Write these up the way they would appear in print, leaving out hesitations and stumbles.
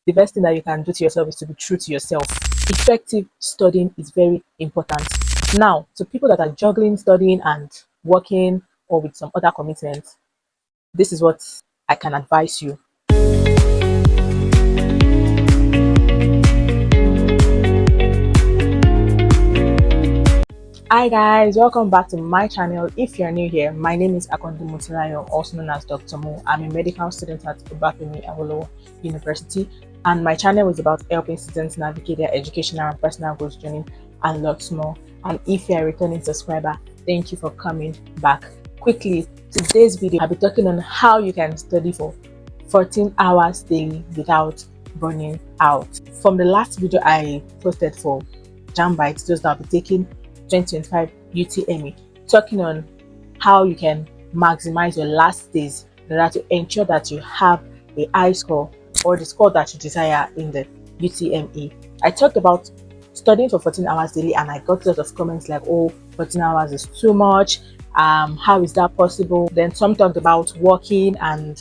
the best thing that you can do to yourself is to be true to yourself. Effective studying is very important. Now, to people that are juggling studying and working or with some other commitments, this is what I can advise you. Hi guys, welcome back to my channel. If you're new here, my name is Akondu Mutilayo, also known as Dr. Mo. I'm a medical student at Obafemi Awolowo University, and my channel is about helping students navigate their educational and personal growth journey and lots more. And if you're a returning subscriber, thank you for coming back. Quickly, today's video I'll be talking on how you can study for 14 hours daily without burning out. From the last video I posted for JAMB, those that I'll be taking 2025 UTME, talking on how you can maximize your last days in order to ensure that you have a high score or the score that you desire in the UTME. I talked about studying for 14 hours daily and I got a lot of comments like, oh, 14 hours is too much. How is that possible? Then some talked about working and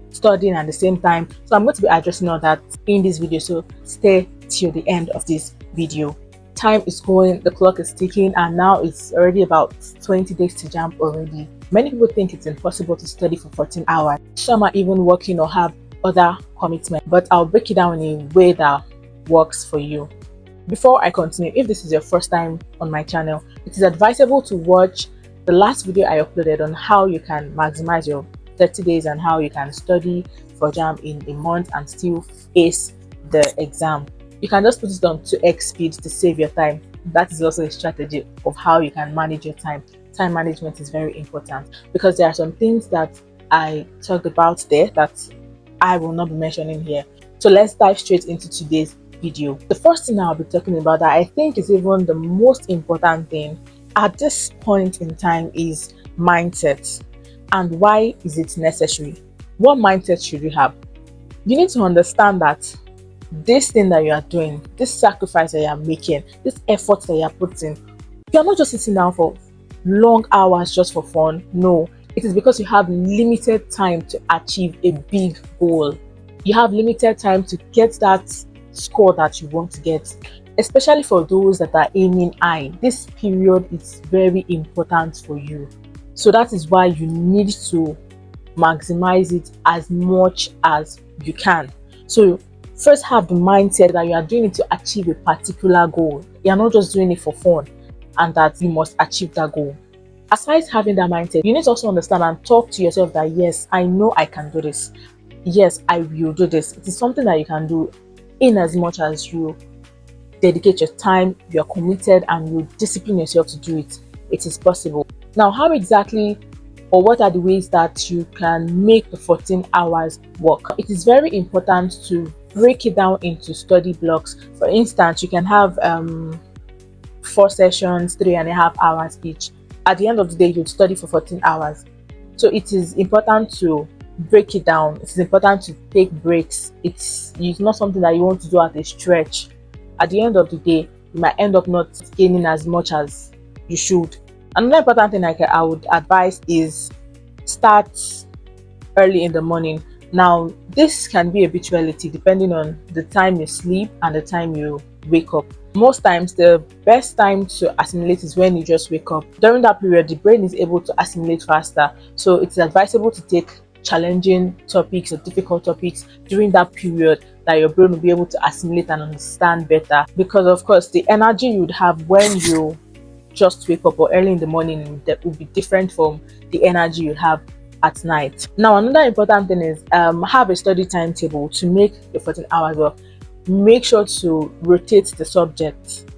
studying at the same time. So I'm going to be addressing all that in this video, so stay till the end of this video. Time is going, the clock is ticking, and now it's already about 20 days to JAMB already. Many people think it's impossible to study for 14 hours. Some are even working or have other commitments, but I'll break it down in a way that works for you. Before I continue, if this is your first time on my channel, it is advisable to watch the last video I uploaded on how you can maximize your 30 days and how you can study for JAMB in a month and still ace the exam. You can just put it on 2x speed to save your time. That is also a strategy of how you can manage your time. Time management is very important because there are some things that I talked about there that I will not be mentioning here. So let's dive straight into today's video. The first thing I'll be talking about that I think is even the most important thing at this point in time is mindset. And why is it necessary? What mindset should you have? You need to understand that this thing that you are doing, this sacrifice that you are making, this effort that you are putting, you are not just sitting down for long hours just for fun. No, it is because you have limited time to achieve a big goal. You have limited time to get that score that you want to get, especially for those that are aiming high. This period is very important for you. So that is why you need to maximize it as much as you can. So first, have the mindset that you are doing it to achieve a particular goal. You are not just doing it for fun and that you must achieve that goal. Aside having that mindset, you need to also understand and talk to yourself that yes, I know I can do this. Yes, I will do this. It is something that you can do in as much as you dedicate your time, you are committed, and you discipline yourself to do it. It is possible. Now, how exactly or what are the ways that you can make the 14 hours work? It is very important to break it down into study blocks. For instance, you can have 4 sessions, 3.5 hours each. At the end of the day, you'd study for 14 hours. So it is important to break it down. It is important to take breaks. It's not something that you want to do at a stretch. At the end of the day, you might end up not gaining as much as you should. Another important thing I would advise is start early in the morning. Now, this can be a habituality depending on the time you sleep and the time you wake up. Most times, the best time to assimilate is when you just wake up. During that period, the brain is able to assimilate faster. So it's advisable to take challenging topics or difficult topics during that period that your brain will be able to assimilate and understand better. Because of course, the energy you'd have when you just wake up or early in the morning that will be different from the energy you have at night. Now, another important thing is have a study timetable to make the 14 hours work. Make sure to rotate the subject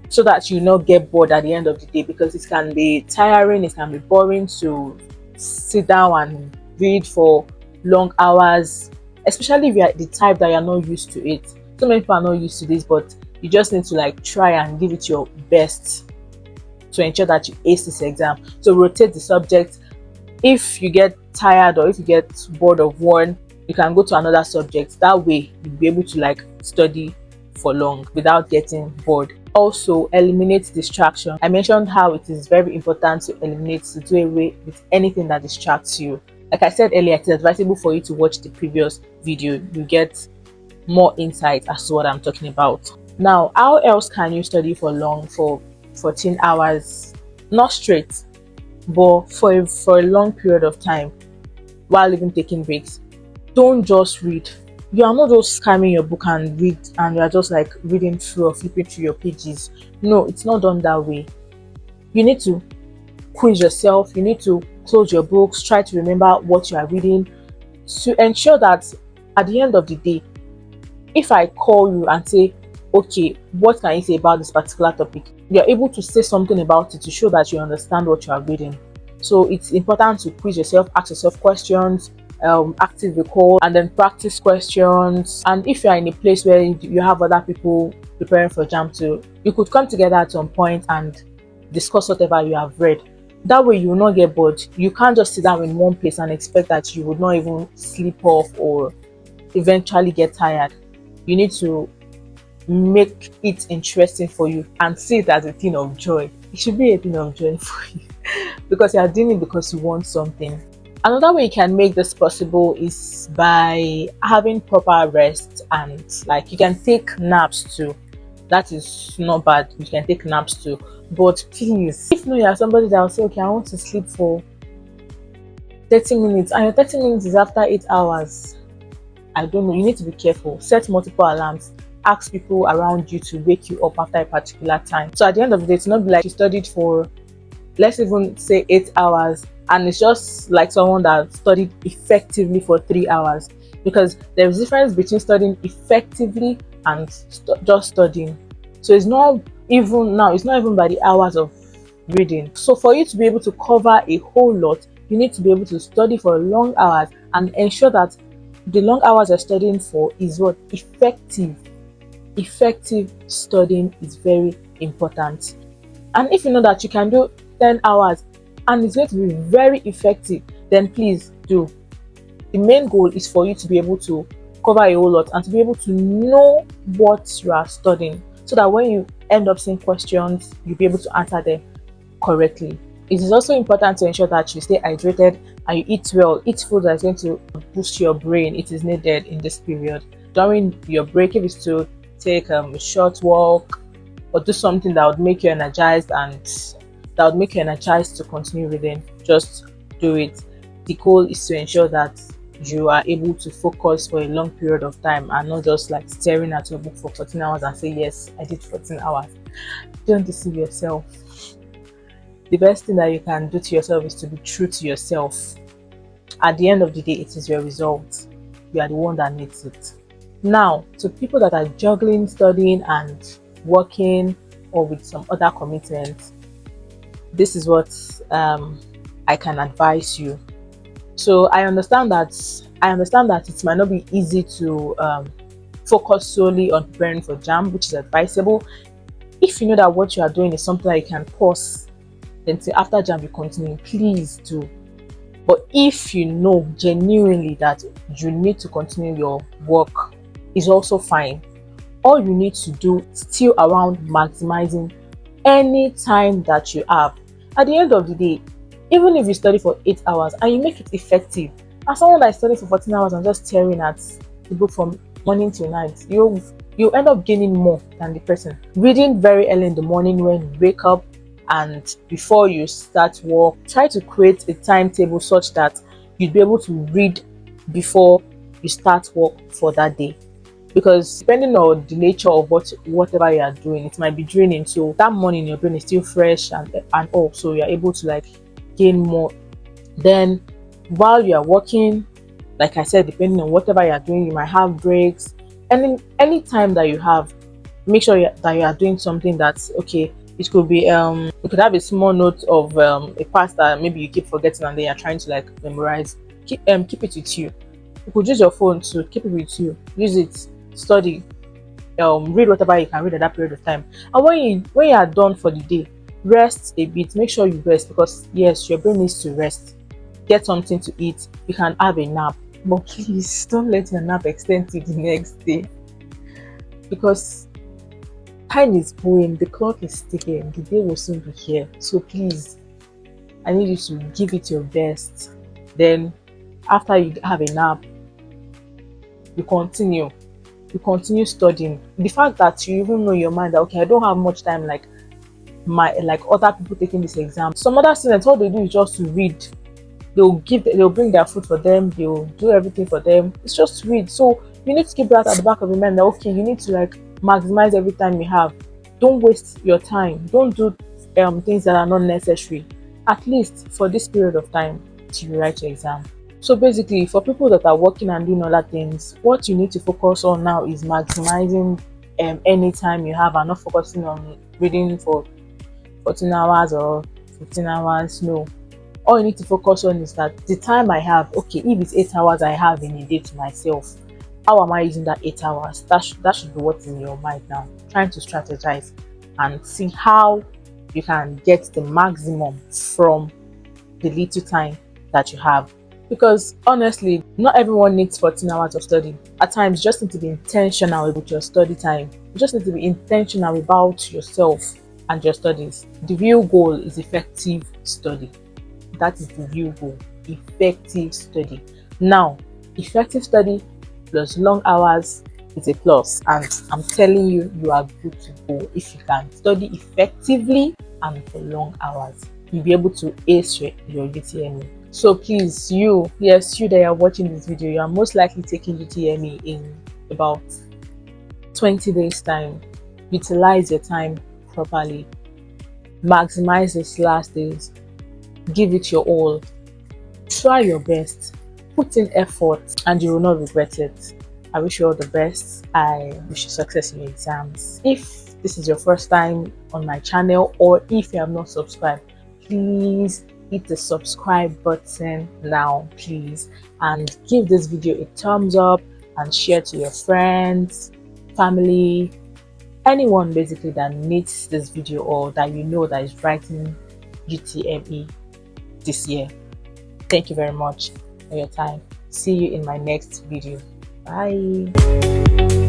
so that you not get bored at the end of the day, because it can be tiring, it can be boring to sit down and read for long hours, especially if you are the type that you're not used to it. So many people are not used to this, but you just need to try and give it your best to ensure that you ace this exam. So rotate the subject. If you get tired or if you get bored of one, you can go to another subject. That way you'll be able to study for long without getting bored. Also, eliminate distraction. I mentioned how it is very important to do away with anything that distracts you. Like I said earlier, it's advisable for you to watch the previous video. You get more insight as to what I'm talking about. Now, how else can you study for long, for 14 hours, not straight, but for a long period of time, while even taking breaks? Don't just read. You are not just scanning your book and read, and you are just like reading through or flipping through your pages. No, it's not done that way. You need to quiz yourself. You need to close your books, try to remember what you are reading, to ensure that at the end of the day, if I call you and say, okay, what can you say about this particular topic, you're able to say something about it to show that you understand what you are reading. So it's important to quiz yourself, ask yourself questions, active recall, and then practice questions. And if you're in a place where you have other people preparing for JAMB too, you could come together at some point and discuss whatever you have read. That way you will not get bored. You can't just sit down in one place and expect that you would not even sleep off or eventually get tired. You need to make it interesting for you and see it as a thing of joy. It should be a thing of joy for you because you are doing it because you want something. Another way you can make this possible is by having proper rest, and like you can take naps too. That is not bad. You can take naps too. But please, if you are somebody that will say, okay, I want to sleep for 30 minutes, and your 30 minutes is after 8 hours, I don't know. You need to be careful. Set multiple alarms. Ask people around you to wake you up after a particular time. So at the end of the day, it's not like you studied for, let's even say 8 hours, and it's just like someone that studied effectively for 3 hours. Because there's a difference between studying effectively and just studying. So it's not even by the hours of reading. So for you to be able to cover a whole lot, you need to be able to study for long hours and ensure that the long hours you're studying for is what? Effective. Effective studying is very important. And if you know that you can do 10 hours and it's going to be very effective, then please do. The main goal is for you to be able to cover a whole lot and to be able to know what you are studying, so that when you end up seeing questions, you'll be able to answer them correctly. It is also important to ensure that you stay hydrated and you eat well. Eat food that is going to boost your brain. It is needed in this period. During your break, if it's to take a short walk or do something that would make you energized to continue reading, just do it. The goal is to ensure that you are able to focus for a long period of time and not just like staring at your book for 14 hours and say, yes, I did 14 hours. Don't deceive yourself. The best thing that you can do to yourself is to be true to yourself. At the end of the day, it is your result. You are the one that needs it. Now, to people that are juggling studying and working or with some other commitments, this is what I can advise you. So I understand that it might not be easy to focus solely on preparing for JAMB, which is advisable. If you know that what you are doing is something that you can pause until after JAMB you continue, please do. But if you know genuinely that you need to continue your work, is also fine. All you need to do is still around maximizing any time that you have. At the end of the day, even if you study for 8 hours and you make it effective, as someone that is studying for 14 hours and just staring at the book from morning till night, you end up gaining more than the person reading very early in the morning when you wake up and before you start work. Try to create a timetable such that you'd be able to read before you start work for that day. Because depending on the nature of whatever you are doing, it might be draining. So that morning your brain is still fresh and all, so you're able to like gain more. Then while you are working, like I said, depending on whatever you are doing, you might have breaks. Any time that you have, make sure that you are doing something that's okay. It could be you could have a small note of a part that maybe you keep forgetting and then you're trying to like memorize. Keep it with you. You could use your phone to keep it with you. Use it, study, read whatever you can read at that period of time. And when you are done for the day, rest a bit. Make sure you rest, because yes, your brain needs to rest. Get something to eat. You can have a nap, but please don't let your nap extend to the next day, because time is going, the clock is ticking, the day will soon be here. So please, I need you to give it your best. Then After you have a nap, you continue studying. The fact that you even know in your mind that okay, I don't have much time like other people taking this exam. Some other students, all they do is just to read. They'll bring their food for them, they'll do everything for them. It's just to read. So you need to keep that at the back of your mind that okay, you need to like maximize every time you have. Don't waste your time. Don't do things that are not necessary. At least for this period of time till you write your exam. So basically, for people that are working and doing other things, what you need to focus on now is maximizing any time you have and not focusing on reading for 14 hours or 15 hours. No. All you need to focus on is that the time I have, okay, if it's 8 hours I have in a day to myself, how am I using that 8 hours? That should be what's in your mind now. Trying to strategize and see how you can get the maximum from the little time that you have. Because honestly, not everyone needs 14 hours of study. At times, you just need to be intentional with your study time. You just need to be intentional about yourself and your studies. The real goal is effective study. That is the real goal. Effective study. Now, effective study plus long hours is a plus. And I'm telling you, you are good to go if you can study effectively and for long hours. You'll be able to ace your UTME. So please, you that are watching this video, you are most likely taking UTME in about 20 days time. Utilize your time properly. Maximize these last days. Give it your all. Try your best. Put in effort and you will not regret it. I wish you all the best. I wish you success in your exams. If this is your first time on my channel or if you have not subscribed, please hit the subscribe button now, please, and give this video a thumbs up and share to your friends, family, anyone basically that needs this video or that you know that is writing UTME this year. Thank you very much for your time. See you in my next video. Bye.